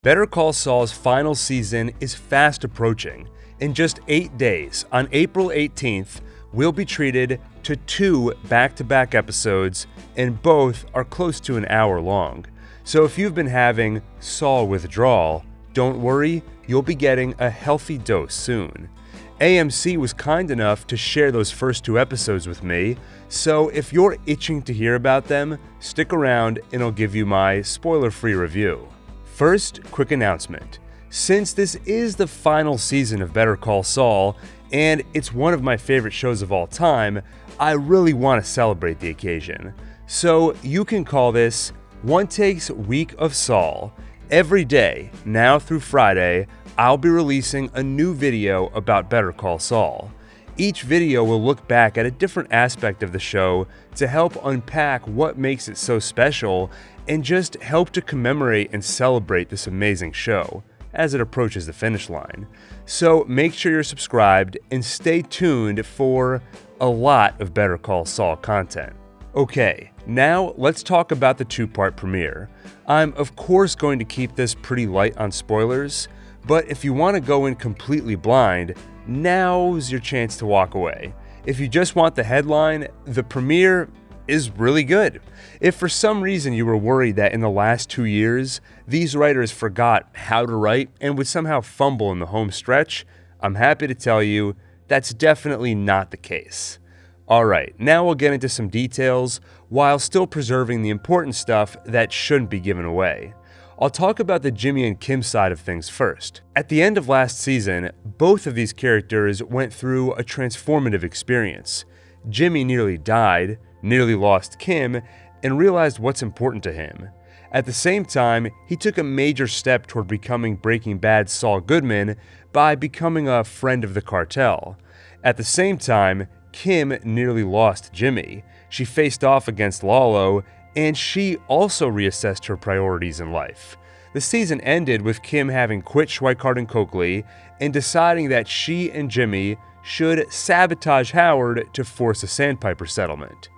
Better Call Saul's final season is fast approaching. In just 8 days, on April 18th, we'll be treated to 2 back-to-back episodes, and both are close to an hour long. So if you've been having Saul withdrawal, don't worry, you'll be getting a healthy dose soon. AMC was kind enough to share those first 2 episodes with me, so if you're itching to hear about them, stick around and I'll give you my spoiler-free review. First, quick announcement. Since this is the final season of Better Call Saul, and it's one of my favorite shows of all time, I really want to celebrate the occasion. So you can call this One Take's Week of Saul. Every day, now through Friday, I'll be releasing a new video about Better Call Saul. Each video will look back at a different aspect of the show to help unpack what makes it so special and just help to commemorate and celebrate this amazing show as it approaches the finish line. So make sure you're subscribed and stay tuned for a lot of Better Call Saul content. Okay, now let's talk about the 2-part premiere. I'm of course going to keep this pretty light on spoilers, but if you want to go in completely blind, now's your chance to walk away. If you just want the headline, the premiere is really good. If for some reason you were worried that in the last 2 years, these writers forgot how to write and would somehow fumble in the home stretch, I'm happy to tell you that's definitely not the case. Alright, now we'll get into some details while still preserving the important stuff that shouldn't be given away. I'll talk about the Jimmy and Kim side of things first. At the end of last season, both of these characters went through a transformative experience. Jimmy nearly died, nearly lost Kim, and realized what's important to him. At the same time, he took a major step toward becoming Breaking Bad's Saul Goodman by becoming a friend of the cartel. At the same time, Kim nearly lost Jimmy. She faced off against Lalo, and she also reassessed her priorities in life. The season ended with Kim having quit Schweikart and Coakley and deciding that she and Jimmy should sabotage Howard to force a Sandpiper settlement.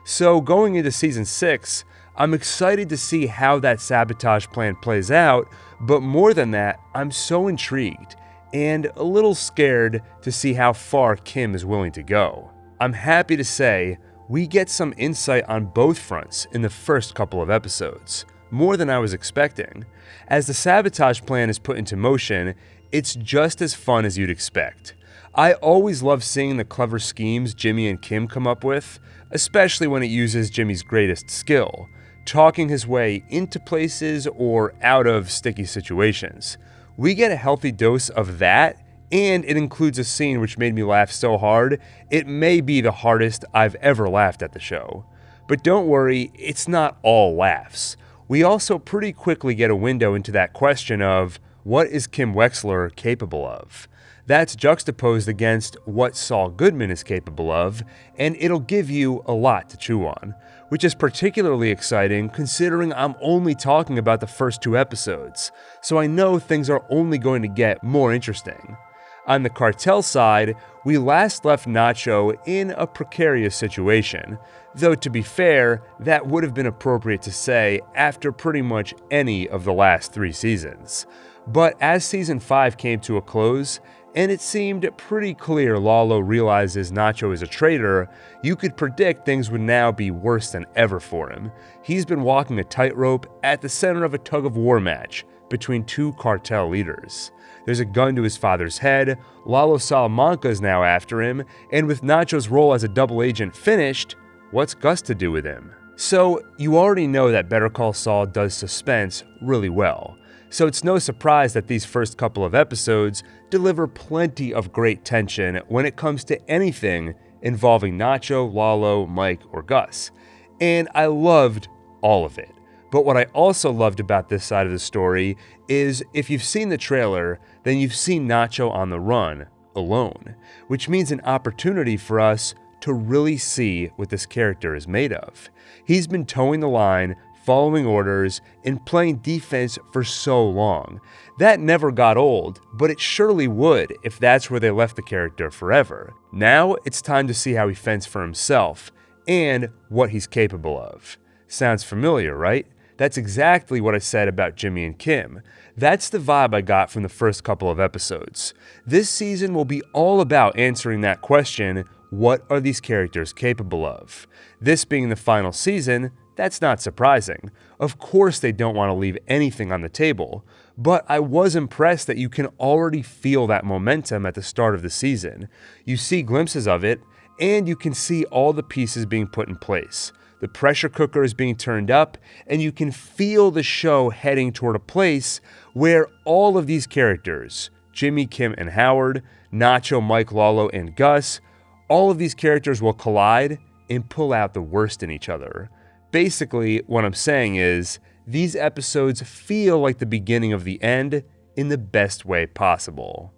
So going into season 6, I'm excited to see how that sabotage plan plays out, but more than that, I'm so intrigued and a little scared to see how far Kim is willing to go. I'm happy to say we get some insight on both fronts in the first couple of episodes, more than I was expecting. As the sabotage plan is put into motion, it's just as fun as you'd expect. I always love seeing the clever schemes Jimmy and Kim come up with, especially when it uses Jimmy's greatest skill, talking his way into places or out of sticky situations. We get a healthy dose of that, and it includes a scene which made me laugh so hard, it may be the hardest I've ever laughed at the show. But don't worry, it's not all laughs. We also pretty quickly get a window into that question of, what is Kim Wexler capable of? That's juxtaposed against what Saul Goodman is capable of, and it'll give you a lot to chew on, which is particularly exciting considering I'm only talking about the first 2 episodes, so I know things are only going to get more interesting. On the cartel side, we last left Nacho in a precarious situation, though to be fair, that would have been appropriate to say after pretty much any of the last 3 seasons. But as season 5 came to a close, and it seemed pretty clear Lalo realizes Nacho is a traitor, you could predict things would now be worse than ever for him. He's been walking a tightrope at the center of a tug-of-war match between 2 cartel leaders. There's a gun to his father's head, Lalo Salamanca is now after him, and with Nacho's role as a double agent finished, what's Gus to do with him? So, you already know that Better Call Saul does suspense really well. So it's no surprise that these first couple of episodes deliver plenty of great tension when it comes to anything involving Nacho, Lalo, Mike, or Gus. And I loved all of it. But what I also loved about this side of the story is if you've seen the trailer, then you've seen Nacho on the run, alone, which means an opportunity for us to really see what this character is made of. He's been towing the line, following orders, and playing defense for so long. That never got old, but it surely would if that's where they left the character forever. Now it's time to see how he fends for himself, and what he's capable of. Sounds familiar, right? That's exactly what I said about Jimmy and Kim. That's the vibe I got from the first couple of episodes. This season will be all about answering that question, what are these characters capable of? This being the final season, that's not surprising. Of course they don't want to leave anything on the table, but I was impressed that you can already feel that momentum at the start of the season. You see glimpses of it, and you can see all the pieces being put in place. The pressure cooker is being turned up, and you can feel the show heading toward a place where all of these characters, Jimmy, Kim, and Howard, Nacho, Mike, Lalo, and Gus, all of these characters will collide and pull out the worst in each other. Basically, what I'm saying is, these episodes feel like the beginning of the end in the best way possible.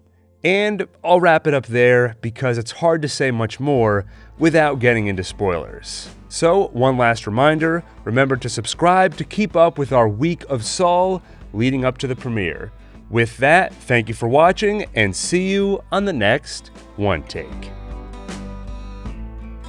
And I'll wrap it up there because it's hard to say much more without getting into spoilers. So, one last reminder, remember to subscribe to keep up with our week of Saul leading up to the premiere. With that, thank you for watching and see you on the next One Take.